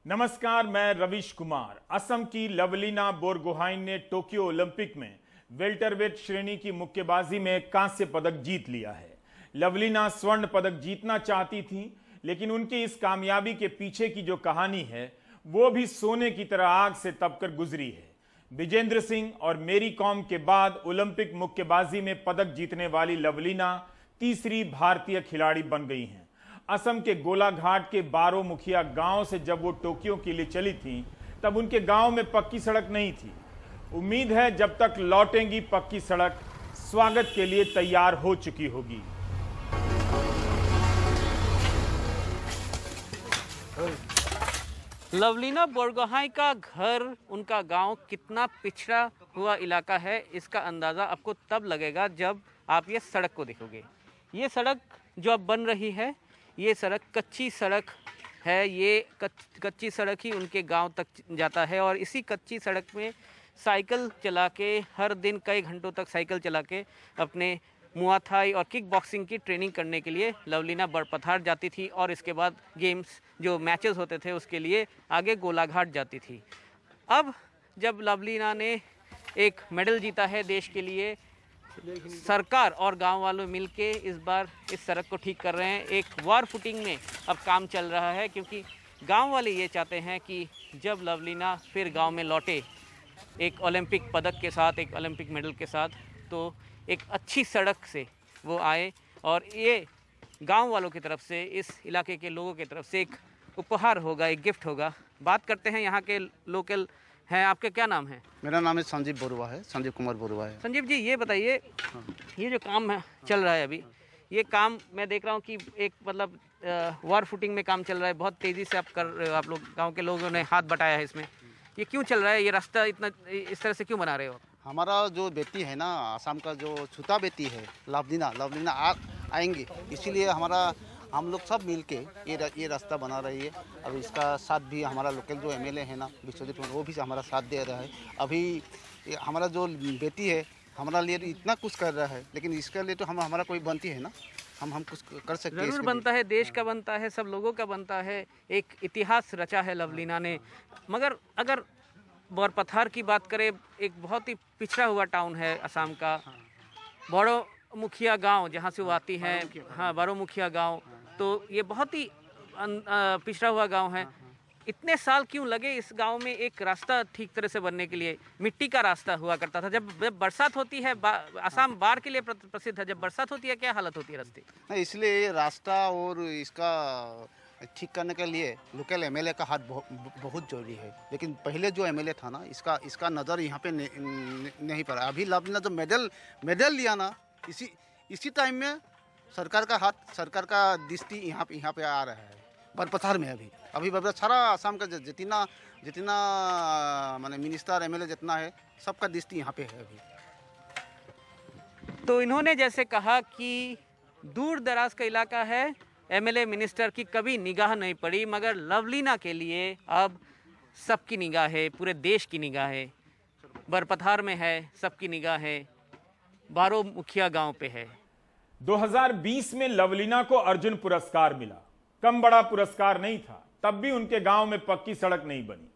नमस्कार, मैं रविश कुमार। असम की लवलीना बोरगोहाइन ने टोक्यो ओलंपिक में वेल्टरवेट श्रेणी की मुक्केबाजी में कांस्य पदक जीत लिया है। लवलीना स्वर्ण पदक जीतना चाहती थी, लेकिन उनकी इस कामयाबी के पीछे की जो कहानी है वो भी सोने की तरह आग से तपकर गुजरी है। विजेंद्र सिंह और मेरी कॉम के बाद ओलंपिक मुक्केबाजी में पदक जीतने वाली लवलीना तीसरी भारतीय खिलाड़ी बन गई हैं। असम के गोलाघाट के बारो मुखिया गांव से जब वो टोक्यो के लिए चली थी तब उनके गांव में पक्की सड़क नहीं थी। उम्मीद है जब तक लौटेंगी पक्की सड़क स्वागत के लिए तैयार हो चुकी होगी। लवलीना बोरगोहाइन का घर, उनका गांव कितना पिछड़ा हुआ इलाका है, इसका अंदाज़ा आपको तब लगेगा जब आप ये सड़क को देखोगे। ये सड़क जो अब बन रही है, ये सड़क कच्ची सड़क है। ये कच्ची सड़क ही उनके गांव तक जाता है और इसी कच्ची सड़क में साइकिल चला के हर दिन कई घंटों तक साइकिल चला के अपने मुआ थाई और किक बॉक्सिंग की ट्रेनिंग करने के लिए लवलीना बरपथार जाती थी और इसके बाद गेम्स जो मैचेस होते थे उसके लिए आगे गोलाघाट जाती थी। अब जब लवलीना ने एक मेडल जीता है देश के लिए, सरकार और गांव वालों मिलके इस बार इस सड़क को ठीक कर रहे हैं। एक वार फुटिंग में अब काम चल रहा है, क्योंकि गांव वाले ये चाहते हैं कि जब लवलीना फिर गांव में लौटे एक ओलंपिक पदक के साथ, एक ओलंपिक मेडल के साथ, तो एक अच्छी सड़क से वो आए और ये गांव वालों की तरफ से, इस इलाके के लोगों की तरफ से एक उपहार होगा, एक गिफ्ट होगा। बात करते हैं यहाँ के लोकल हैं। आपका क्या नाम है? मेरा नाम है संजीव बरुआ है, संजीव कुमार बरुआ है। संजीव जी, ये बताइए, ये जो काम है चल रहा है अभी, ये काम मैं देख रहा हूँ कि एक मतलब वार फुटिंग में काम चल रहा है, बहुत तेज़ी से आप कर रहे हो, आप लोग गांव के लोगों ने हाथ बटाया है इसमें। ये क्यों चल रहा है? ये रास्ता इतना इस तरह से क्यों बना रहे हो? हमारा जो बेटी है ना, आसाम का जो छूता बेटी है लवलीना आएंगे, इसीलिए हम लोग सब मिल के ये रास्ता बना रही है। अब इसका साथ भी हमारा लोकल जो एमएलए है ना विश्वजीत, वो भी हमारा साथ दे रहा है। अभी हमारा जो बेटी है हमारा लिए इतना कुछ कर रहा है, लेकिन इसके लिए तो हमारा कोई बनती है ना, हम कुछ कर सकते हैं। जरूर बनता है, देश का बनता है, सब लोगों का बनता है। एक इतिहास रचा है लवलीना ने। मगर अगर बरपथार की बात करें, एक बहुत ही पिछड़ा हुआ टाउन है असम का, बारो मुखिया गांव जहां से वो आती है। हाँ, बारो मुखिया गांव, तो ये बहुत ही पिछड़ा हुआ गांव है। इतने साल क्यों लगे इस गांव में एक रास्ता ठीक तरह से बनने के लिए? मिट्टी का रास्ता हुआ करता था। जब बरसात होती है, असम बाढ़ के लिए प्रसिद्ध है, जब बरसात होती है क्या हालत होती है रास्ते? इसलिए रास्ता और इसका ठीक करने के लिए लोकल एमएलए का हाथ बहुत जरूरी है। लेकिन पहले जो एमएलए था ना, इसका नज़र यहाँ पे नहीं पड़ा। अभी लवलीना जो मेडल लिया ना, इसी टाइम में सरकार का हाथ, सरकार का दृष्टि यहाँ पे आ रहा है बरपथार में। अभी सारा आसाम का जितना माने मिनिस्टर एमएलए जितना है, सबका दृष्टि यहाँ पे है अभी। तो इन्होंने जैसे कहा कि दूर दराज का इलाका है, एमएलए मिनिस्टर की कभी निगाह नहीं पड़ी, मगर लवलीना के लिए अब सबकी निगाह है, पूरे देश की निगाह है। बरपथार में है, सबकी निगाह है, बारो मुखिया गांव पे है। 2020 में लवलीना को अर्जुन पुरस्कार मिला। कम बड़ा पुरस्कार नहीं था, तब भी उनके गांव में पक्की सड़क नहीं बनी।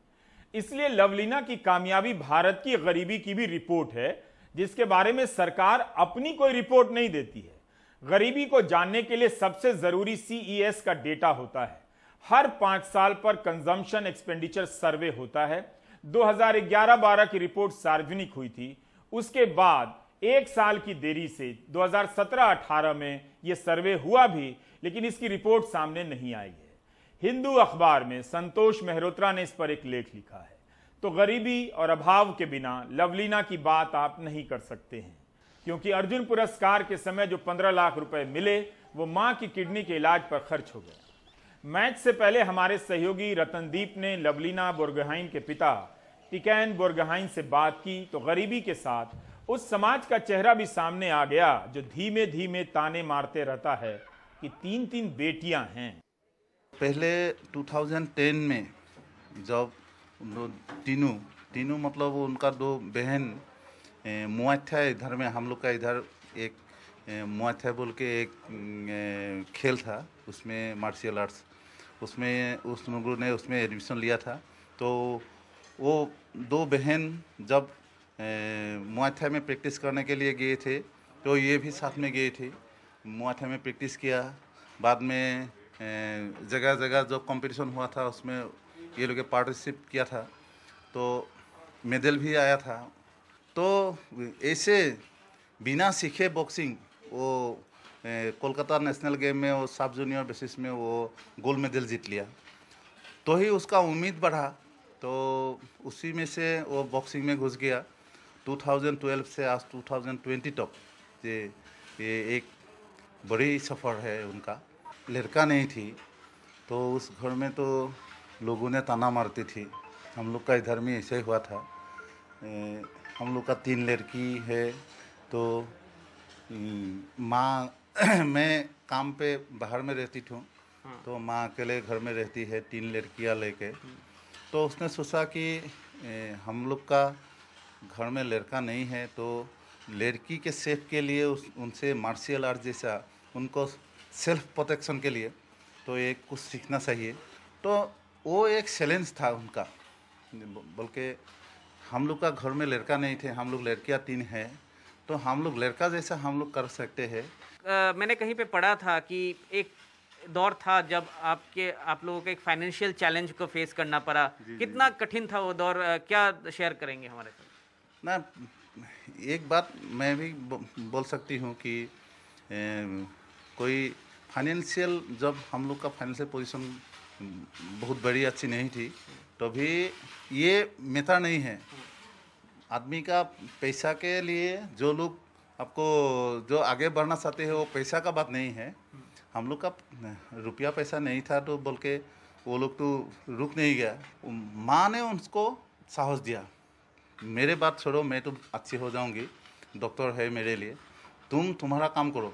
इसलिए लवलीना की कामयाबी भारत की गरीबी की भी रिपोर्ट है, जिसके बारे में सरकार अपनी कोई रिपोर्ट नहीं देती है। गरीबी को जानने के लिए सबसे जरूरी CES का डेटा होता है। हर 5 साल पर कंजम्पशन एक्सपेंडिचर सर्वे होता है। 2011-12 की रिपोर्ट सार्वजनिक हुई थी। उसके बाद एक साल की देरी से 2017-18 में यह सर्वे हुआ भी, लेकिन इसकी रिपोर्ट सामने नहीं आई है। हिंदू अखबार में संतोष मेहरोत्रा ने इस पर एक लेख लिखा है। तो गरीबी और अभाव के बिना लवलीना की बात आप नहीं कर सकते हैं, क्योंकि अर्जुन पुरस्कार के समय जो 15 लाख रुपए मिले वो मां की किडनी के इलाज पर खर्च हो गया। मैच से पहले हमारे सहयोगी रतनदीप ने लवलीना बोरगोहाइन के पिता टिकैन बोरगोहाइन से बात की, तो गरीबी के साथ उस समाज का चेहरा भी सामने आ गया जो धीमे धीमे ताने मारते रहता है कि 3 बेटियां हैं। पहले 2010 में जब तीनों मतलब उनका 2 बहन मुआ थाई, इधर में हम लोग का इधर एक मुआ थाई बोल के एक खेल था, उसमें मार्शल आर्ट्स उसमें उस लोगों ने उसमें एडमिशन लिया था। तो वो दो बहन जब मुआय थाई में प्रैक्टिस करने के लिए गए थे तो ये भी साथ में गए थे। मुआय थाई में प्रैक्टिस किया, बाद में जगह जगह जो कंपटीशन हुआ था उसमें ये लोग पार्टिसिपेट किया था, तो मेडल भी आया था। तो ऐसे बिना सीखे बॉक्सिंग वो कोलकाता नेशनल गेम में वो सब जूनियर बेसिस में वो गोल्ड मेडल जीत लिया। तो ही उसका उम्मीद बढ़ा, तो उसी में से वो बॉक्सिंग में घुस गया। 2012 से आज 2020 तक ये एक बड़ी सफ़र है उनका। लड़का नहीं थी तो उस घर में तो लोगों ने ताना मारती थी। हम लोग का इधर में ऐसे हुआ था। हम लोग का 3 लड़की है, तो माँ मैं काम पे बाहर में रहती थी, तो माँ अकेले घर में रहती है 3 लड़कियाँ लेके। तो उसने सोचा कि हम लोग का घर में लड़का नहीं है, तो लड़की के सेफ के लिए उनसे मार्शल आर्ट जैसा उनको सेल्फ प्रोटेक्शन के लिए तो एक कुछ सीखना चाहिए। तो वो एक चैलेंज था उनका। बल्कि हम लोग का घर में लड़का नहीं थे, हम लोग लड़कियां 3 हैं, तो हम लोग लड़का जैसा हम लोग कर सकते हैं। मैंने कहीं पे पढ़ा था कि एक दौर था जब आप लोगों को एक फाइनेंशियल चैलेंज को फेस करना पड़ा। कितना कठिन था वो दौर, क्या शेयर करेंगे हमारे साथ? ना, एक बात मैं भी बोल सकती हूँ कि कोई फाइनेंशियल, जब हम लोग का फाइनेंशियल पोजीशन बहुत बड़ी अच्छी नहीं थी, तो भी ये मैटर नहीं है। आदमी का पैसा के लिए जो लोग आपको जो आगे बढ़ना चाहते हैं वो पैसा का बात नहीं है। हम लोग का रुपया पैसा नहीं था, तो बोल के वो लोग तो रुक नहीं गया। माँ ने उनको साहस दिया, मेरे बात छोड़ो, मैं तो अच्छी हो जाऊंगी, डॉक्टर है मेरे लिए, तुम्हारा काम करो।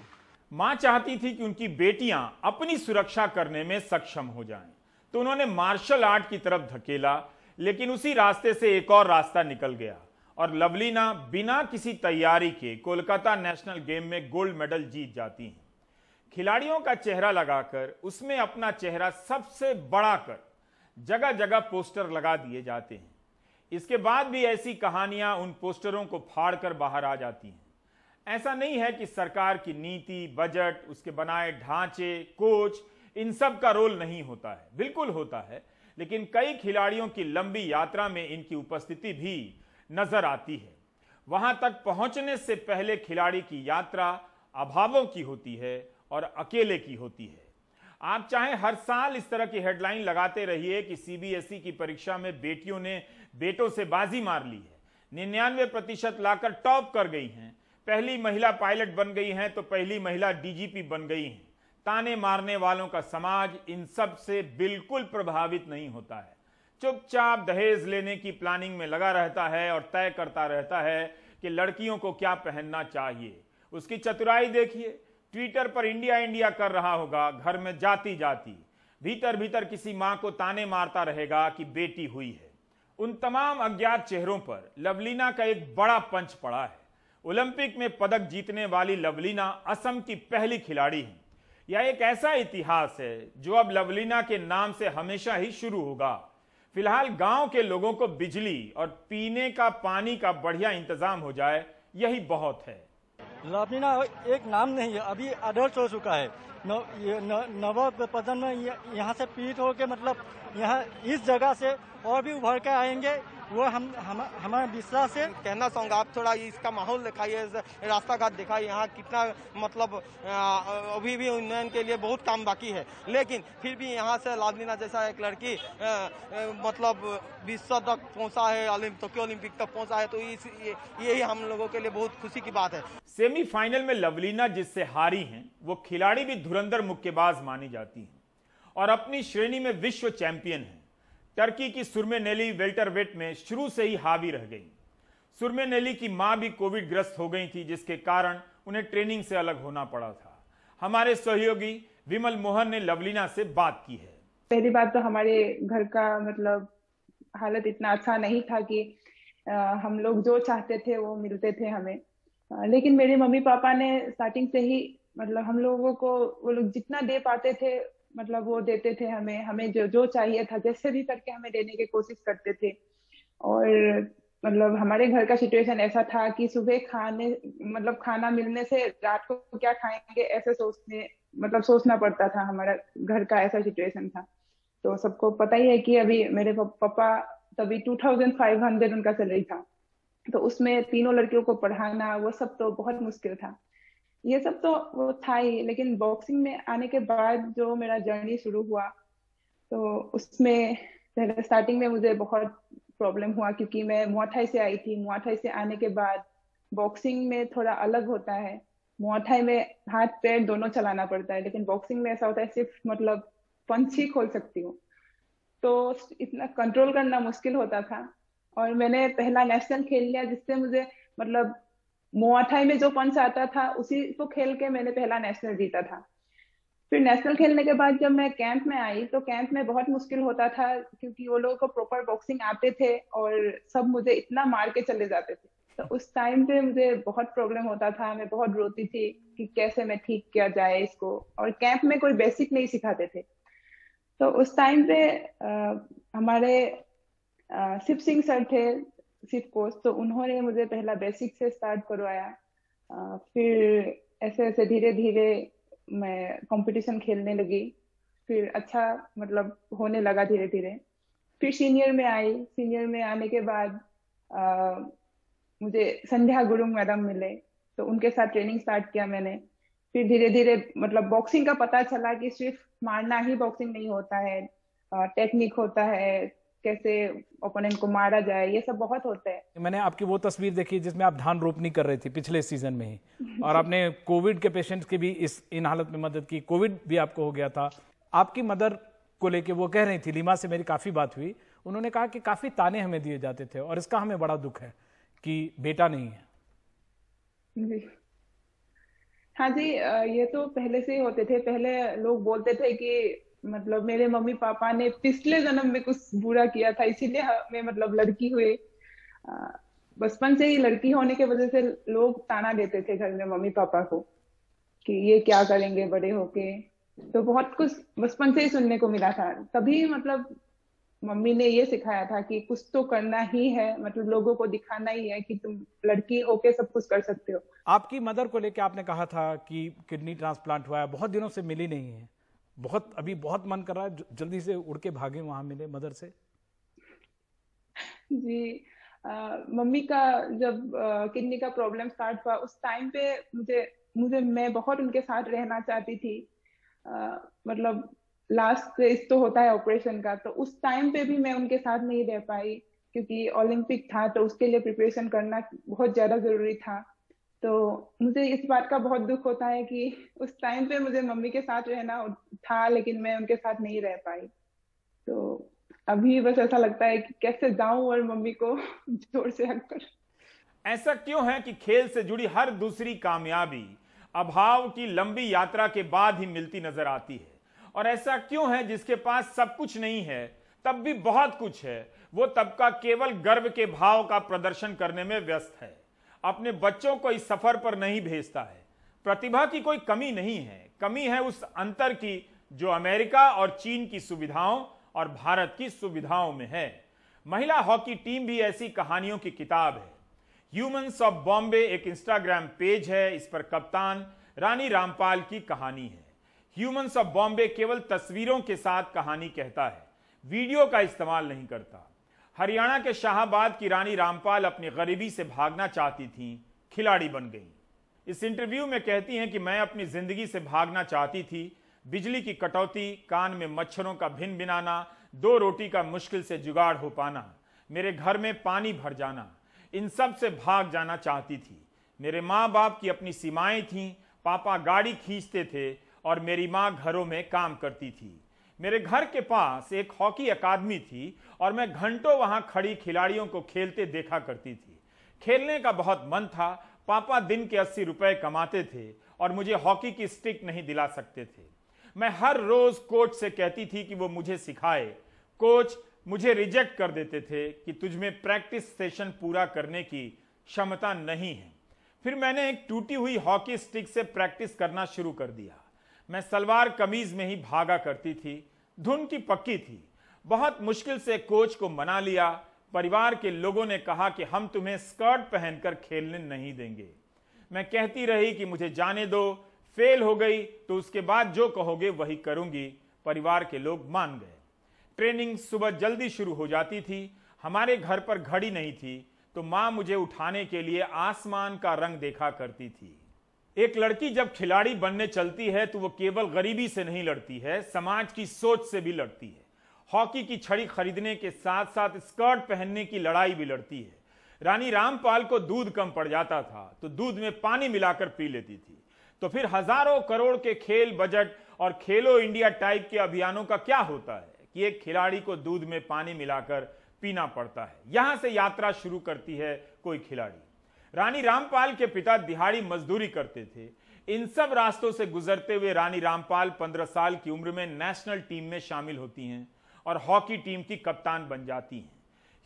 मां चाहती थी कि उनकी बेटियां अपनी सुरक्षा करने में सक्षम हो जाएं, तो उन्होंने मार्शल आर्ट की तरफ धकेला। लेकिन उसी रास्ते से एक और रास्ता निकल गया और लवलीना बिना किसी तैयारी के कोलकाता नेशनल गेम में गोल्ड मेडल जीत जाती हैं। खिलाड़ियों का चेहरा लगाकर उसमें अपना चेहरा सबसे बड़ा कर जगह जगह पोस्टर लगा दिए जाते हैं। इसके बाद भी ऐसी कहानियां उन पोस्टरों को फाड़कर बाहर आ जाती हैं। ऐसा नहीं है कि सरकार की नीति, बजट, उसके बनाए ढांचे, कोच, इन सब का रोल नहीं होता है, बिल्कुल होता है। लेकिन कई खिलाड़ियों की लंबी यात्रा में इनकी उपस्थिति भी नजर आती है। वहां तक पहुंचने से पहले खिलाड़ी की यात्रा अभावों की होती है और अकेले की होती है। आप चाहे हर साल इस तरह की हेडलाइन लगाते रहिए कि सीबीएसई की परीक्षा में बेटियों ने बेटों से बाजी मार ली है, 99% लाकर टॉप कर गई हैं, पहली महिला पायलट बन गई हैं, तो पहली महिला डीजीपी बन गई हैं। ताने मारने वालों का समाज इन सब से बिल्कुल प्रभावित नहीं होता है। चुपचाप दहेज लेने की प्लानिंग में लगा रहता है और तय करता रहता है कि लड़कियों को क्या पहनना चाहिए। उसकी चतुराई देखिए, ट्विटर पर इंडिया इंडिया कर रहा होगा, घर में जाती जाती भीतर भीतर किसी मां को ताने मारता रहेगा कि बेटी हुई है। उन तमाम अज्ञात चेहरों पर लवलीना का एक बड़ा पंच पड़ा है। ओलंपिक में पदक जीतने वाली लवलीना असम की पहली खिलाड़ी हैं। यह एक ऐसा इतिहास है जो अब लवलीना के नाम से हमेशा ही शुरू होगा। फिलहाल गांव के लोगों को बिजली और पीने का पानी का बढ़िया इंतजाम हो जाए, यही बहुत है। लवलीना एक नाम नहीं है, अभी आदर्श हो चुका है। नवप्रजन में यहाँ से पीड़ित होकर मतलब यहाँ इस जगह से और भी उभर के आएंगे, वो हमारा विश्वास है। कहना चाहूँगा, आप थोड़ा इसका माहौल दिखाइए, रास्ता घाट दिखाइए, यहाँ कितना मतलब अभी भी उन्नयन के लिए बहुत काम बाकी है। लेकिन फिर भी यहाँ से लवलीना जैसा एक लड़की मतलब विश्व तक पहुँचा है, टोक्यो ओलंपिक तक पहुँचा है, तो यही हम लोगों के लिए बहुत खुशी की बात है। सेमीफाइनल में लवलीना जिससे हारी हैं, वो खिलाड़ी भी धुरंधर मुक्केबाज मानी जाती हैं और अपनी श्रेणी में विश्व चैंपियन है। टर्की की सुरमेनेली वेल्टरवेट में शुरू से ही हावी रह गई। सुरमेनेली की मां भी कोविड ग्रस्त हो गई थी, जिसके कारण उन्हें ट्रेनिंग से अलग होना पड़ा था। हमारे सहयोगी विमल मोहन ने लवलीना से बात की है। पहली बात तो हमारे घर का मतलब हालत इतना अच्छा नहीं था कि हम लोग जो चाहते थे वो मिलते थे हमें। लेकिन मेरे मम्मी पापा ने स्टार्टिंग से ही मतलब हम लोगों को वो लोग जितना दे पाते थे मतलब वो देते थे हमें हमें जो जो चाहिए था जैसे भी करके हमें देने की कोशिश करते थे। और मतलब हमारे घर का सिचुएशन ऐसा था कि सुबह खाने मतलब खाना मिलने से रात को क्या खाएंगे ऐसे सोचना पड़ता था। हमारा घर का ऐसा सिचुएशन था। तो सबको पता ही है कि अभी मेरे पापा तभी 2500 उनका सैलरी था, तो उसमें तीनों लड़कियों को पढ़ाना वो सब तो बहुत मुश्किल था। ये सब तो वो था ही, लेकिन बॉक्सिंग में आने के बाद जो मेरा जर्नी शुरू हुआ तो उसमें पहले स्टार्टिंग में मुझे बहुत प्रॉब्लम हुआ, क्योंकि मैं मुआ थाई से आई थी। मुआ थाई से आने के बाद बॉक्सिंग में थोड़ा अलग होता है। मुआ थाई में हाथ पैर दोनों चलाना पड़ता है, लेकिन बॉक्सिंग में ऐसा होता है सिर्फ मतलब पंच ही खोल सकती हूँ, तो इतना कंट्रोल करना मुश्किल होता था। और मैंने पहला नेशनल खेल लिया, जिससे मुझे मतलब मुआ थाई में जो पंच आता था उसी को खेल के मैंने पहला नेशनल जीता था। फिर नेशनल खेलने के बाद जब मैं कैंप में आई तो कैंप में बहुत मुश्किल होता था, क्योंकि वो लोगों को प्रॉपर बॉक्सिंग आते थे और सब मुझे इतना मार के चले जाते थे। तो उस टाइम पे मुझे बहुत प्रॉब्लम होता था, मैं बहुत रोती थी कि कैसे मैं ठीक किया जाए इसको, और कैंप में कोई बेसिक नहीं सिखाते थे। तो उस टाइम पे हमारे शिव सिंह सर थे शिव कोच, तो उन्होंने मुझे पहला बेसिक से स्टार्ट करवाया। फिर ऐसे ऐसे धीरे धीरे मैं कंपटीशन खेलने लगी, फिर अच्छा मतलब होने लगा धीरे धीरे। फिर सीनियर में आई। सीनियर में आने के बाद मुझे संध्या गुरुंग मैडम मिले, तो उनके साथ ट्रेनिंग स्टार्ट किया मैंने। फिर धीरे धीरे मतलब बॉक्सिंग का पता चला कि सिर्फ मारना ही बॉक्सिंग नहीं होता है, टेक्निक होता है, कैसे ओपोनेंट को मारा जाए, ये सब बहुत होता है। मैंने आपकी वो तस्वीर देखी जिसमें आप धान रोपनी कर रही थी पिछले सीजन में ही, और आपने कोविड के पेशेंट्स की भी इन हालत में मदद की। कोविड भी आपको हो गया था। आपकी मदर को लेके वो कह रही थी, लीमा से मेरी काफी बात हुई, उन्होंने कहा कि काफी ताने हमें दिए जाते थे और इसका हमें बड़ा दुख है कि बेटा नहीं है। जी हाँ जी, ये तो पहले से ही होते थे। पहले लोग बोलते थे कि मतलब मेरे मम्मी पापा ने पिछले जन्म में कुछ बुरा किया था, इसीलिए मैं मतलब लड़की हुई। बचपन से ही लड़की होने के वजह से लोग ताना देते थे घर में मम्मी पापा को कि ये क्या करेंगे बड़े होके। तो बहुत कुछ बचपन से ही सुनने को मिला था। तभी मतलब मम्मी ने ये सिखाया था कि कुछ तो करना ही है, मतलब लोगों को दिखाना ही है कि तुम लड़की होके सब कुछ कर सकते हो। आपकी मदर को लेके आपने कहा था कि किडनी ट्रांसप्लांट हुआ है, बहुत दिनों से मिली नहीं है, अभी बहुत मन कर रहा है जल्दी से उड़ के भागे वहां मिले मदर से। जी मम्मी का जब किडनी का प्रॉब्लम स्टार्ट हुआ उस टाइम पे मुझे मैं बहुत उनके साथ रहना चाहती थी। मतलब लास्ट स्टेज तो होता है ऑपरेशन का, तो उस टाइम पे भी मैं उनके साथ नहीं रह पाई, क्योंकि ओलंपिक था तो उसके लिए प्रिपरेशन करना बहुत ज्यादा जरूरी था। तो मुझे इस बात का बहुत दुख होता है कि उस टाइम पे मुझे मम्मी के साथ रहना था, लेकिन मैं उनके साथ नहीं रह पाई। तो अभी बस ऐसा लगता है कि कैसे जाऊं और मम्मी को जोर से हक कर। ऐसा क्यों है कि खेल से जुड़ी हर दूसरी कामयाबी अभाव की लंबी यात्रा के बाद ही मिलती नजर आती है? और ऐसा क्यों है जिसके पास सब कुछ नहीं है तब भी बहुत कुछ है, वो तबका केवल गर्व के भाव का प्रदर्शन करने में व्यस्त है, अपने बच्चों को इस सफर पर नहीं भेजता है? प्रतिभा की कोई कमी नहीं है, कमी है उस अंतर की जो अमेरिका और चीन की सुविधाओं और भारत की सुविधाओं में है। महिला हॉकी टीम भी ऐसी कहानियों की किताब है। ह्यूमंस ऑफ बॉम्बे एक इंस्टाग्राम पेज है, इस पर कप्तान रानी रामपाल की कहानी है। ह्यूमंस ऑफ बॉम्बे केवल तस्वीरों के साथ कहानी कहता है, वीडियो का इस्तेमाल नहीं करता। हरियाणा के शाहाबाद की रानी रामपाल अपनी गरीबी से भागना चाहती थीं, खिलाड़ी बन गईं। इस इंटरव्यू में कहती हैं कि मैं अपनी जिंदगी से भागना चाहती थी, बिजली की कटौती, कान में मच्छरों का भिन भिनाना, 2 रोटी का मुश्किल से जुगाड़ हो पाना, मेरे घर में पानी भर जाना, इन सब से भाग जाना चाहती थी। मेरे माँ बाप की अपनी सीमाएं थीं, पापा गाड़ी खींचते थे और मेरी माँ घरों में काम करती थी। मेरे घर के पास एक हॉकी अकादमी थी और मैं घंटों वहां खड़ी खिलाड़ियों को खेलते देखा करती थी। खेलने का बहुत मन था, पापा दिन के 80 रुपए कमाते थे और मुझे हॉकी की स्टिक नहीं दिला सकते थे। मैं हर रोज कोच से कहती थी कि वो मुझे सिखाए। कोच मुझे रिजेक्ट कर देते थे कि तुझमें प्रैक्टिस सेशन पूरा करने की क्षमता नहीं है। फिर मैंने एक टूटी हुई हॉकी स्टिक से प्रैक्टिस करना शुरू कर दिया। मैं सलवार कमीज में ही भागा करती थी। धुन की पक्की थी। बहुत मुश्किल से कोच को मना लिया। परिवार के लोगों ने कहा कि हम तुम्हें स्कर्ट पहनकर खेलने नहीं देंगे। मैं कहती रही कि मुझे जाने दो, फेल हो गई तो उसके बाद जो कहोगे वही करूंगी। परिवार के लोग मान गए। ट्रेनिंग सुबह जल्दी शुरू हो जाती थी। हमारे घर पर घड़ी नहीं थी तो माँ मुझे उठाने के लिए आसमान का रंग देखा करती थी। एक लड़की जब खिलाड़ी बनने चलती है तो वो केवल गरीबी से नहीं लड़ती है, समाज की सोच से भी लड़ती है। हॉकी की छड़ी खरीदने के साथ साथ स्कर्ट पहनने की लड़ाई भी लड़ती है। रानी रामपाल को दूध कम पड़ जाता था तो दूध में पानी मिलाकर पी लेती थी। तो फिर हजारों करोड़ के खेल बजट और खेलो इंडिया टाइप के अभियानों का क्या होता है कि एक खिलाड़ी को दूध में पानी मिलाकर पीना पड़ता है। यहां से यात्रा शुरू करती है कोई खिलाड़ी। रानी रामपाल के पिता दिहाड़ी मजदूरी करते थे। इन सब रास्तों से गुजरते हुए रानी रामपाल 15 साल की उम्र में नेशनल टीम में शामिल होती हैं और हॉकी टीम की कप्तान बन जाती हैं।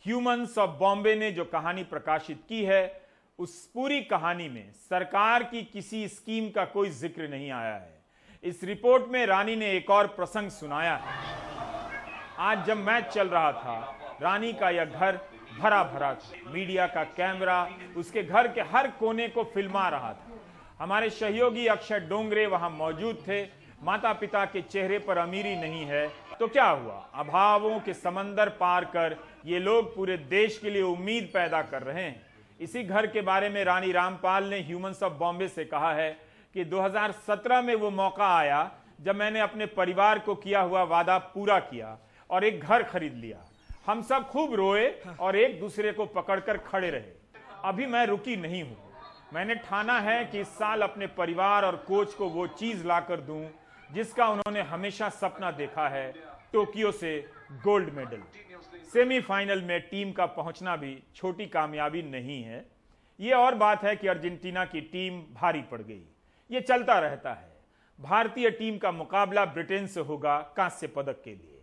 ह्यूमंस ऑफ बॉम्बे ने जो कहानी प्रकाशित की है उस पूरी कहानी में सरकार की किसी स्कीम का कोई जिक्र नहीं आया है। इस रिपोर्ट में रानी ने एक और प्रसंग सुनाया है। आज जब मैच चल रहा था, रानी का यह घर भरा भरा था। मीडिया का कैमरा उसके घर के हर कोने को फिल्मा रहा था। हमारे सहयोगी अक्षय डोंगरे वहां मौजूद थे। माता पिता के चेहरे पर अमीरी नहीं है तो क्या हुआ, अभावों के समंदर पार कर ये लोग पूरे देश के लिए उम्मीद पैदा कर रहे हैं। इसी घर के बारे में रानी रामपाल ने ह्यूमंस ऑफ बॉम्बे से कहा है कि 2017 में वो मौका आया जब मैंने अपने परिवार को किया हुआ वादा पूरा किया और एक घर खरीद लिया। हम सब खूब रोए और एक दूसरे को पकड़कर खड़े रहे। अभी मैं रुकी नहीं हूं। मैंने ठाना है कि इस साल अपने परिवार और कोच को वो चीज लाकर दूं जिसका उन्होंने हमेशा सपना देखा है, टोक्यो से गोल्ड मेडल। सेमीफाइनल में टीम का पहुंचना भी छोटी कामयाबी नहीं है। ये और बात है कि अर्जेंटीना की टीम भारी पड़ गई। ये चलता रहता है। भारतीय टीम का मुकाबला ब्रिटेन से होगा कांस्य पदक के लिए।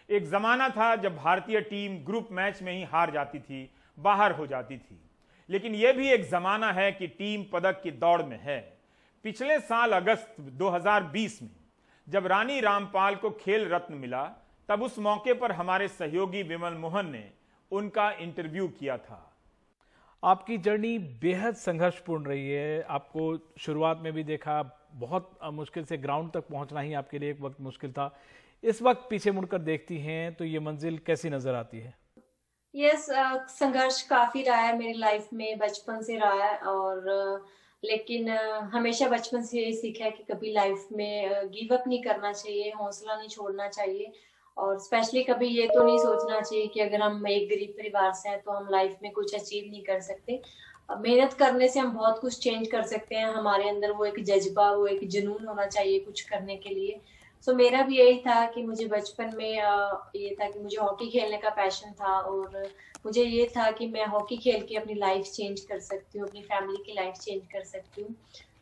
एक जमाना था जब भारतीय टीम ग्रुप मैच में ही हार जाती थी, बाहर हो जाती थी। लेकिन यह भी एक जमाना है कि टीम पदक की दौड़ में है। पिछले साल अगस्त 2020 में जब रानी रामपाल को खेल रत्न मिला तब उस मौके पर हमारे सहयोगी विमल मोहन ने उनका इंटरव्यू किया था। आपकी जर्नी बेहद संघर्षपूर्ण रही है। आपको शुरुआत में भी देखा, बहुत मुश्किल से ग्राउंड तक पहुंचना ही आपके लिए एक वक्त मुश्किल था। इस वक्त पीछे मुड़कर देखती हैं तो ये मंजिल कैसी नजर आती है? यस, संघर्ष काफी रहा है मेरी लाइफ में, बचपन से रहा है। और लेकिन हमेशा बचपन से यही सीखा है कि कभी लाइफ में गिव अप नहीं करना चाहिए, हौसला नहीं छोड़ना चाहिए। और स्पेशली कभी ये तो नहीं सोचना चाहिए कि अगर हम एक गरीब परिवार से हैं तो हम लाइफ में कुछ अचीव नहीं कर सकते। मेहनत करने से हम बहुत कुछ चेंज कर सकते हैं। हमारे अंदर वो एक जज्बा, वो एक जुनून होना चाहिए कुछ करने के लिए। सो मेरा भी यही था कि मुझे बचपन में ये था कि मुझे हॉकी खेलने का पैशन था और मुझे ये था कि मैं हॉकी खेल के अपनी लाइफ चेंज कर सकती हूँ, अपनी फैमिली की लाइफ चेंज कर सकती हूँ।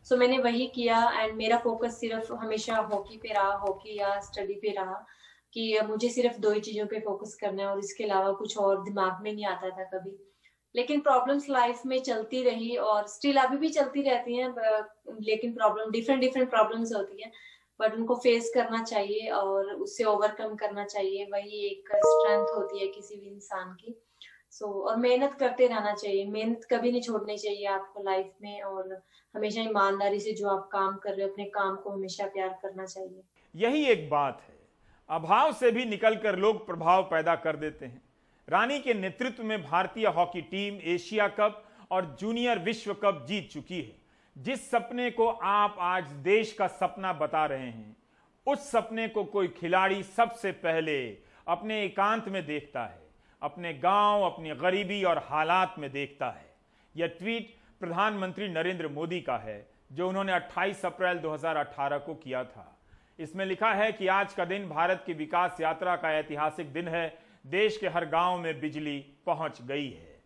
सो मैंने वही किया एंड मेरा फोकस सिर्फ हमेशा हॉकी पे रहा, हॉकी या स्टडी पे रहा कि मुझे सिर्फ 2 ही चीजों पे फोकस करना है और इसके अलावा कुछ और दिमाग में नहीं आता था कभी। लेकिन प्रॉब्लम्स लाइफ में चलती रही और स्टिल अभी भी चलती रहती हैं, लेकिन प्रॉब्लम डिफरेंट प्रॉब्लम्स होती हैं, बट उनको फेस करना चाहिए और उससे ओवरकम करना चाहिए। वही एक स्ट्रेंथ होती है किसी भी इंसान की। और मेहनत करते रहना चाहिए, मेहनत कभी नहीं छोड़नी चाहिए आपको लाइफ में। और हमेशा ईमानदारी से जो आप काम कर रहे हो, अपने काम को हमेशा प्यार करना चाहिए। यही एक बात है, अभाव से भी निकलकर लोग प्रभाव पैदा कर देते हैं। रानी के नेतृत्व में भारतीय हॉकी टीम एशिया कप और जूनियर विश्व कप जीत चुकी है। जिस सपने को आप आज देश का सपना बता रहे हैं, उस सपने को कोई खिलाड़ी सबसे पहले अपने एकांत में देखता है, अपने गांव, अपनी गरीबी और हालात में देखता है। यह ट्वीट प्रधानमंत्री नरेंद्र मोदी का है जो उन्होंने 28 अप्रैल 2018 को किया था। इसमें लिखा है कि आज का दिन भारत की विकास यात्रा का ऐतिहासिक दिन है। देश के हर गांव में बिजली पहुंच गई है।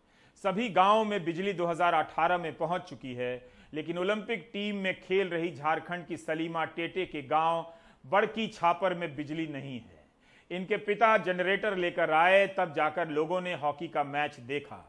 सभी गांवों में बिजली 2018 में पहुंच चुकी है, लेकिन ओलंपिक टीम में खेल रही झारखंड की सलीमा टेटे के गांव बड़की छापर में बिजली नहीं है। इनके पिता जनरेटर लेकर आए, तब जाकर लोगों ने हॉकी का मैच देखा।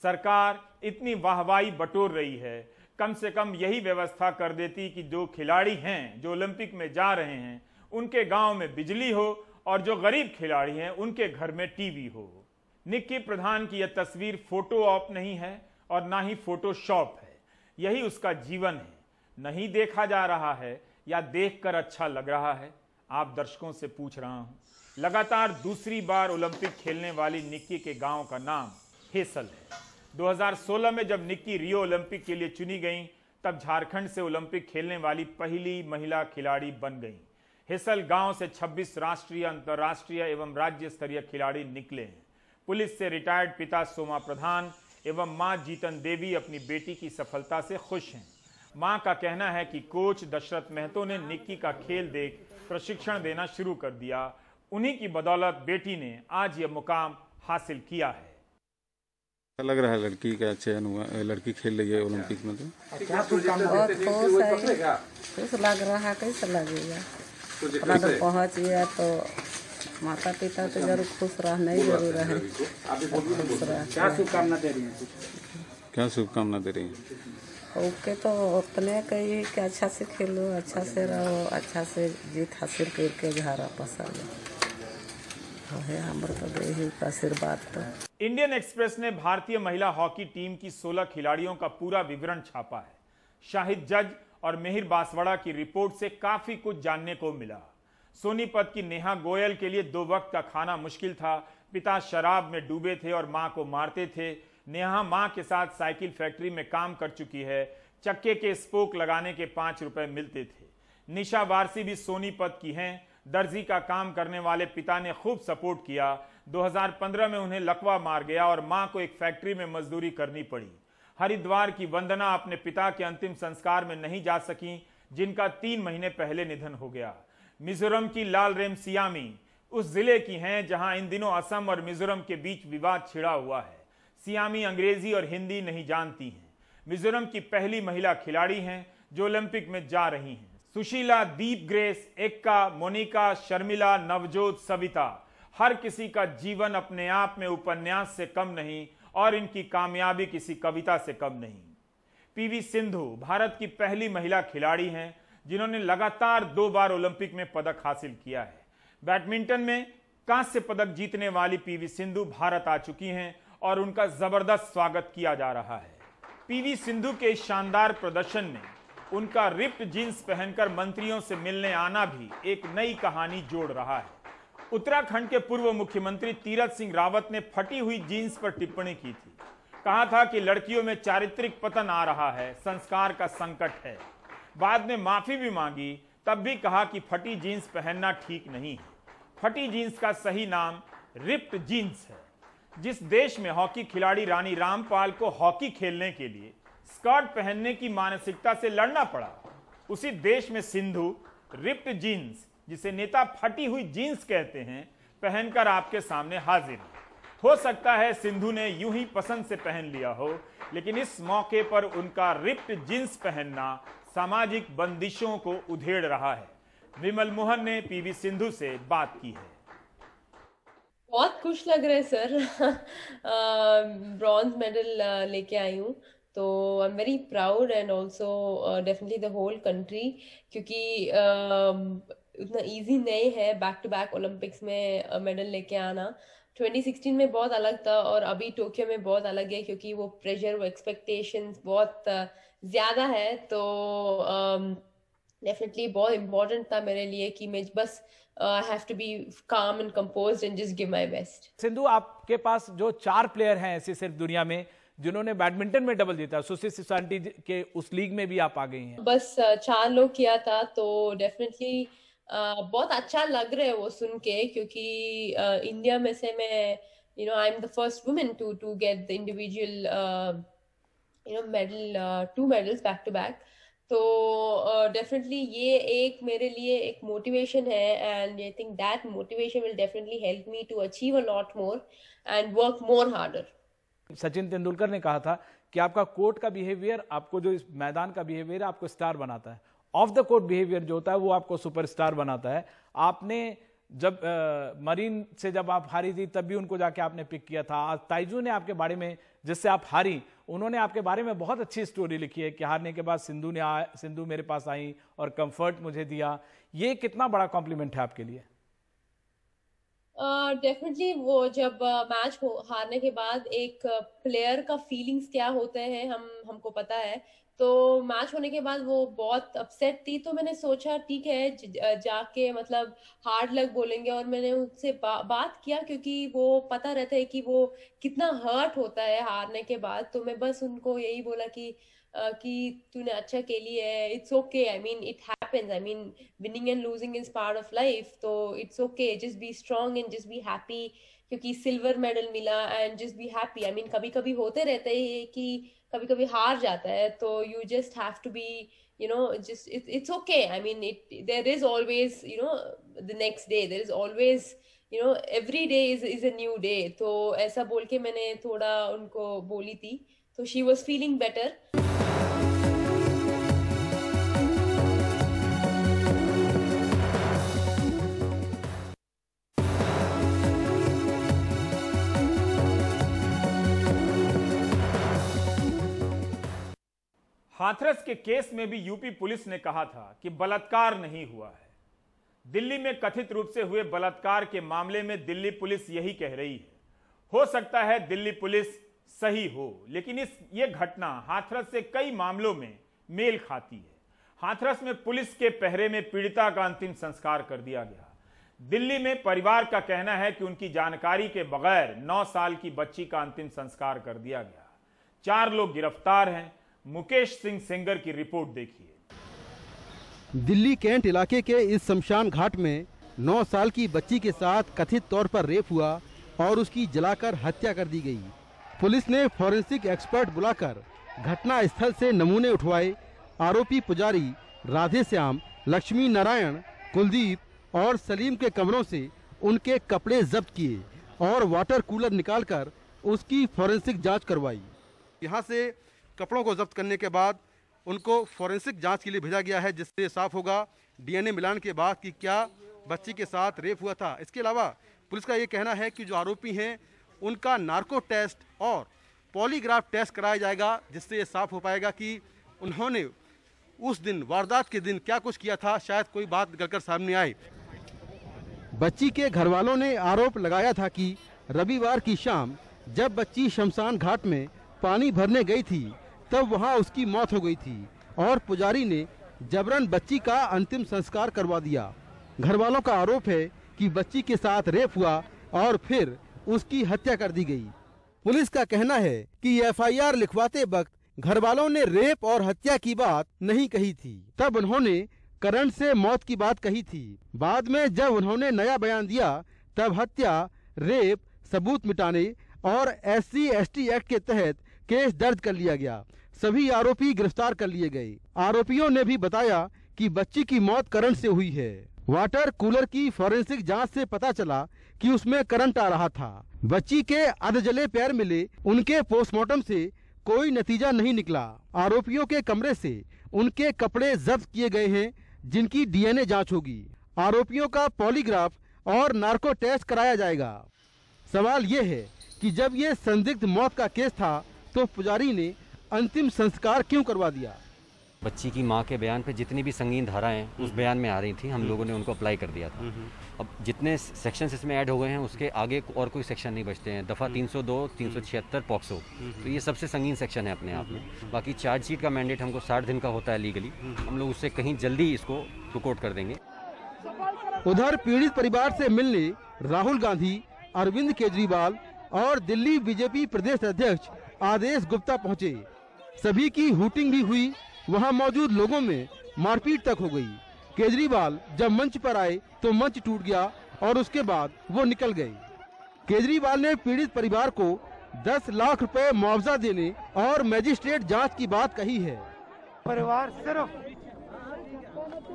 सरकार इतनी वाहवाही बटोर रही है, कम से कम यही व्यवस्था कर देती कि जो खिलाड़ी हैं जो ओलंपिक में जा रहे हैं उनके गांव में बिजली हो और जो गरीब खिलाड़ी हैं उनके घर में टीवी हो। निक्की प्रधान की यह तस्वीर फोटो ऑप नहीं है और ना ही फोटोशॉप है, यही उसका जीवन है। नहीं देखा जा रहा है या देखकर अच्छा लग रहा है? आप दर्शकों से पूछ रहा हूं। लगातार दूसरी बार ओलंपिक खेलने वाली निक्की के गांव का नाम हेसल है। 2016 में जब निक्की रियो ओलंपिक के लिए चुनी गई तब झारखंड से ओलंपिक खेलने वाली पहली महिला खिलाड़ी बन गई। हेसल गांव से 26 राष्ट्रीय, अंतर्राष्ट्रीय एवं राज्य स्तरीय खिलाड़ी निकले हैं। पुलिस से रिटायर्ड पिता सोमा प्रधान एवं मां जीतन देवी अपनी बेटी की सफलता से खुश हैं। मां का कहना है कि कोच दशरथ महतो ने निक्की का खेल देख प्रशिक्षण देना शुरू कर दिया। उन्हीं की बदौलत बेटी ने आज यह मुकाम हासिल किया है। लग रहा है लड़की का चयन हुआ, लड़की खेल रही है ओलंपिक में, तो बहुत खुश लग रहा है। कैसे लगेगा, अपना तो पहुँच गया तो माता पिता तो जरूर खुश रहना ही जरूर है। क्या शुभकामना दे रही हैं? क्या शुभकामना दे रही हैं? ओके, तो उतने कही कि अच्छा से खेलो, अच्छा से रहो, अच्छा से जीत हासिल करके घर वापस आ जाओ, है हमारे तो यही आशीर्वाद। तो इंडियन एक्सप्रेस ने भारतीय महिला हॉकी टीम की 16 खिलाड़ियों का पूरा विवरण छापा है। शाहिद जज और मिहिर बांसवाड़ा की रिपोर्ट से काफी कुछ जानने को मिला। सोनीपत की नेहा गोयल के लिए 2 वक्त का खाना मुश्किल था। पिता शराब में डूबे थे और मां को मारते थे। नेहा मां के साथ साइकिल फैक्ट्री में काम कर चुकी है। चक्के के स्पोक लगाने के 5 रुपए मिलते थे। निशा वारसी भी सोनीपत की हैं। दर्जी का काम करने वाले पिता ने खूब सपोर्ट किया। 2015 में उन्हें लकवा मार गया और मां को एक फैक्ट्री में मजदूरी करनी पड़ी। हरिद्वार की वंदना अपने पिता के अंतिम संस्कार में नहीं जा सकी, जिनका 3 महीने पहले निधन हो गया। मिजोरम की लालरेम सियामी उस जिले की हैं जहां इन दिनों असम और मिजोरम के बीच विवाद छिड़ा हुआ है। सियामी अंग्रेजी और हिंदी नहीं जानती हैं। मिजोरम की पहली महिला खिलाड़ी हैं जो ओलंपिक में जा रही हैं। सुशीला, दीप ग्रेस, एक्का, मोनिका, शर्मिला, नवजोत, सविता, हर किसी का जीवन अपने आप में उपन्यास से कम नहीं और इनकी कामयाबी किसी कविता से कम नहीं। पीवी सिंधु भारत की पहली महिला खिलाड़ी हैं जिन्होंने लगातार 2 बार ओलंपिक में पदक हासिल किया है। बैडमिंटन में कांस्य पदक जीतने वाली पीवी सिंधु भारत आ चुकी हैं और उनका जबरदस्त स्वागत किया जा रहा है। पीवी सिंधु के शानदार प्रदर्शन में उनका रिप्ड जींस पहनकर मंत्रियों से मिलने आना भी एक नई कहानी जोड़ रहा है। उत्तराखंड के पूर्व मुख्यमंत्री तीरथ सिंह रावत ने फटी हुई जींस पर टिप्पणी की थी। कहा था कि लड़कियों में चारित्रिक पतन आ रहा है, संस्कार का संकट है। बाद में माफी भी मांगी, तब भी कहा कि फटी जीन्स पहनना ठीक नहीं है। फटी जीन्स का सही नाम रिप्ड जीन्स है। जिस देश में हॉकी खिलाड़ी रानी रामपाल को हॉकी खेलने के लिए स्कर्ट पहनने की मानसिकता से लड़ना पड़ा, उसी देश में सिंधु रिप्ड जीन्स, जिसे नेता फटी हुई जीन्स कहते हैं, पहनकर आपके सामने हाजिर है। हो सकता है सिंधु ने यूं ही पसंद से पहन लिया हो, लेकिन इस मौके पर उनका रिप्ड जीन्स पहनना सामाजिक बंदिशों को उधेड़ रहा है। विमल मोहन ने पीवी सिंधु से बात की है। बहुत खुश लग रहा है सर। ब्रॉन्ज मेडल लेके आई हूँ, तो I am very proud and also definitely the whole country, क्योंकि उतना इजी नहीं है बैक टू बैक ओलंपिक्स में मेडल लेके आना। 2016 में बहुत अलग था और अभी टोक्यो में बहुत अलग है, क्योंकि वो प्रेशर, वो एक्सपेक्टेशंस बहुत ज़्यादा है। तो डेफिनेटली बहुत इम्पोर्टेंट था मेरे लिए कि मैं बस हैव टू बी काम and composed and just give my best. Sindhu, आपके पास जो 4 प्लेयर हैं ऐसे सिर्फ दुनिया में जिन्होंने बैडमिंटन में डबल जीता, सुशील सिसांटी के उस लीग में भी आप आ गई हैं। बस 4 लोग किया था, तो डेफिनेटली बहुत अच्छा लग रहा है वो सुन के, क्योंकि इंडिया में से मैं I am the first women to get the individual medal, 2 medals back to back. तो डेफिनेटली ये एक मेरे लिए एक मोटिवेशन है, and I think that motivation will definitely help me to achieve a lot more and work more harder. Sachin Tendulkar ने कहा था कि आपका कोर्ट का बिहेवियर, आपको जो इस मैदान का बिहेवियर है, आपको स्टार बनाता है। ऑफ द कोर्ट बिहेवियर जो होता है वो आपको सुपरस्टार बनाता है। आपने जब मरीन से जब आप हारी थी तब भी उनको जाके आपने पिक किया था। आज ताइजू ने आपके बारे में, जिससे आप हारी, उन्होंने आपके बारे में बहुत अच्छी स्टोरी लिखी है कि हारने के बाद सिंधु मेरे पास आई और कंफर्ट मुझे दिया। ये कितना बड़ा कॉम्प्लीमेंट है आपके लिए? डेफिनेटली वो जब मैच हारने के बाद एक प्लेयर का फीलिंग्स क्या होते हैं हमको पता है। तो मैच होने के बाद वो बहुत अपसेट थी, तो मैंने सोचा ठीक है जाके मतलब हार्ड लक बोलेंगे, और मैंने उनसे बात किया क्योंकि वो पता रहता है कि वो कितना हर्ट होता है हारने के बाद। तो मैं बस उनको यही बोला कि तूने अच्छा खेली है, it's okay, I mean it happens, I mean winning and losing is part of life, तो it's okay, just be strong and just be happy, क्योंकि सिल्वर मेडल मिला and just be happy. I mean कभी कभी होते रहते हैं कि कभी कभी हार जाता है, तो you just have to be just it's okay. I mean there is always the next day, there is always every day is a new day. तो ऐसा बोल के मैंने थोड़ा उनको बोली थी, तो she was feeling better. Hathras के केस में भी यूपी पुलिस ने कहा था कि बलात्कार नहीं हुआ है। दिल्ली में कथित रूप से हुए बलात्कार के मामले में दिल्ली पुलिस यही कह रही है। हो सकता है दिल्ली पुलिस सही हो, लेकिन ये घटना हाथरस से कई मामलों में मेल खाती है। हाथरस में पुलिस के पहरे में पीड़िता का अंतिम संस्कार कर दिया गया। दिल्ली में परिवार का कहना है कि उनकी जानकारी के बगैर 9 साल की बच्ची का अंतिम संस्कार कर दिया गया। 4 लोग गिरफ्तार हैं। मुकेश सिंह सेंगर की रिपोर्ट देखिए। दिल्ली कैंट इलाके के इस शमशान घाट में 9 साल की बच्ची के साथ कथित तौर पर रेप हुआ और उसकी जलाकर हत्या कर दी गई। पुलिस ने फॉरेंसिक एक्सपर्ट बुलाकर घटना स्थल से नमूने उठवाए। आरोपी पुजारी राधेश्याम, लक्ष्मी नारायण, कुलदीप और सलीम के कमरों से उनके कपड़े जब्त किए और वाटर कूलर निकालकर उसकी फॉरेंसिक जांच करवाई। यहाँ से कपड़ों को जब्त करने के बाद उनको फॉरेंसिक जांच के लिए भेजा गया है, जिससे साफ होगा डीएनए मिलान के बाद कि क्या बच्ची के साथ रेप हुआ था। इसके अलावा पुलिस का ये कहना है कि जो आरोपी हैं उनका नार्को टेस्ट और पॉलीग्राफ टेस्ट कराया जाएगा, जिससे ये साफ हो पाएगा कि उन्होंने उस दिन वारदात के दिन क्या कुछ किया था। शायद कोई बात निकलकर सामने आए। बच्ची के घर वालों ने आरोप लगाया था कि रविवार की शाम जब बच्ची शमशान घाट में पानी भरने गई थी तब वहां उसकी मौत हो गई थी और पुजारी ने जबरन बच्ची का अंतिम संस्कार करवा दिया। घर वालों का आरोप है कि बच्ची के साथ रेप हुआ और फिर उसकी हत्या कर दी गई। पुलिस का कहना है कि एफआईआर लिखवाते वक्त घर वालों ने रेप और हत्या की बात नहीं कही थी, तब उन्होंने करंट से मौत की बात कही थी। बाद में जब उन्होंने नया बयान दिया तब हत्या, रेप, सबूत मिटाने और SC/ST एक्ट के तहत केस दर्ज कर लिया गया। सभी आरोपी गिरफ्तार कर लिए गए। आरोपियों ने भी बताया कि बच्ची की मौत करंट से हुई है। वाटर कूलर की फॉरेंसिक जांच से पता चला कि उसमें करंट आ रहा था। बच्ची के अधजले पैर मिले, उनके पोस्टमार्टम से कोई नतीजा नहीं निकला। आरोपियों के कमरे से उनके कपड़े जब्त किए गए हैं, जिनकी डीएनए जांच होगी। आरोपियों का पॉलीग्राफ और नार्को टेस्ट कराया जाएगा। सवाल ये है कि जब ये संदिग्ध मौत का केस था तो पुजारी ने अंतिम संस्कार क्यों करवा दिया। बच्ची की मां के बयान पे जितनी भी संगीन धाराएं उस बयान में आ रही थी, हम लोगों ने उनको अप्लाई कर दिया था। अब जितने सेक्शंस इसमें ऐड हो गए हैं उसके आगे और कोई सेक्शन नहीं बचते हैं। दफ़ा 302, 376 पॉक्सो, तो ये सबसे संगीन सेक्शन है अपने आप में। बाकी चार्जशीट का मैंडेट हमको 60 दिन का होता है लीगली, हम लोग उससे कहीं जल्दी इसको रिकॉर्ड कर देंगे। उधर पीड़ित परिवार से मिलने राहुल गांधी, अरविंद केजरीवाल और दिल्ली बीजेपी प्रदेश अध्यक्ष आदेश गुप्ता पहुंचे। सभी की हूटिंग भी हुई, वहां मौजूद लोगों में मारपीट तक हो गई। केजरीवाल जब मंच पर आए तो मंच टूट गया और उसके बाद वो निकल गए। केजरीवाल ने पीड़ित परिवार को 10 लाख रुपए मुआवजा देने और मजिस्ट्रेट जांच की बात कही है। परिवार सिर्फ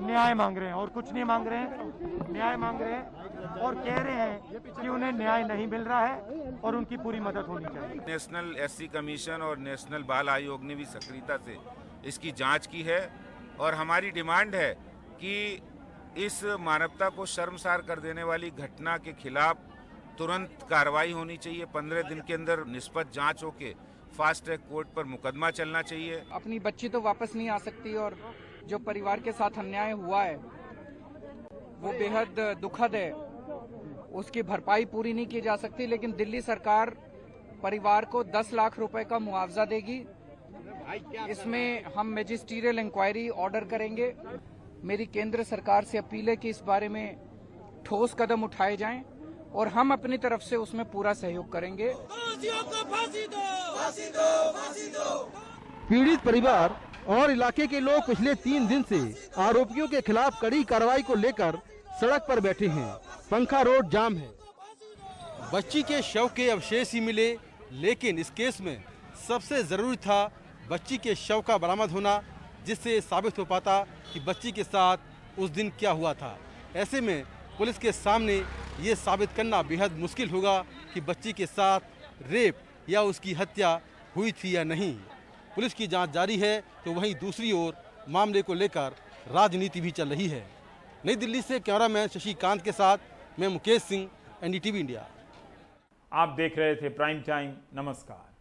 न्याय मांग रहे हैं और कुछ नहीं मांग रहे हैं, न्याय मांग रहे हैं और कह रहे हैं कि उन्हें न्याय नहीं मिल रहा है और उनकी पूरी मदद होनी चाहिए। नेशनल SC कमीशन और नेशनल बाल आयोग ने भी सक्रियता से इसकी जांच की है और हमारी डिमांड है कि इस मानवता को शर्मसार कर देने वाली घटना के खिलाफ तुरंत कार्रवाई होनी चाहिए। 15 दिन के अंदर निष्पक्ष जांच होके फास्ट ट्रैक कोर्ट पर मुकदमा चलना चाहिए। अपनी बच्ची तो वापस नहीं आ सकती और जो परिवार के साथ अन्याय हुआ है वो बेहद दुखद है। उसकी भरपाई पूरी नहीं की जा सकती, लेकिन दिल्ली सरकार परिवार को 10 लाख रुपए का मुआवजा देगी। इसमें हम मैजिस्ट्रियल इंक्वायरी ऑर्डर करेंगे। मेरी केंद्र सरकार से अपील है कि इस बारे में ठोस कदम उठाए जाएं और हम अपनी तरफ से उसमें पूरा सहयोग करेंगे। पीड़ित परिवार और इलाके के लोग पिछले 3 दिन से आरोपियों के खिलाफ कड़ी कार्रवाई को लेकर सड़क पर बैठे हैं। पंखा रोड जाम है। बच्ची के शव के अवशेष ही मिले, लेकिन इस केस में सबसे जरूरी था बच्ची के शव का बरामद होना, जिससे साबित हो पाता कि बच्ची के साथ उस दिन क्या हुआ था। ऐसे में पुलिस के सामने ये साबित करना बेहद मुश्किल होगा कि बच्ची के साथ रेप या उसकी हत्या हुई थी या नहीं। पुलिस की जांच जारी है, तो वहीं दूसरी ओर मामले को लेकर राजनीति भी चल रही है। नई दिल्ली से कैमरामैन शशिकांत के साथ मैं मुकेश सिंह, NDTV इंडिया। आप देख रहे थे प्राइम टाइम। नमस्कार।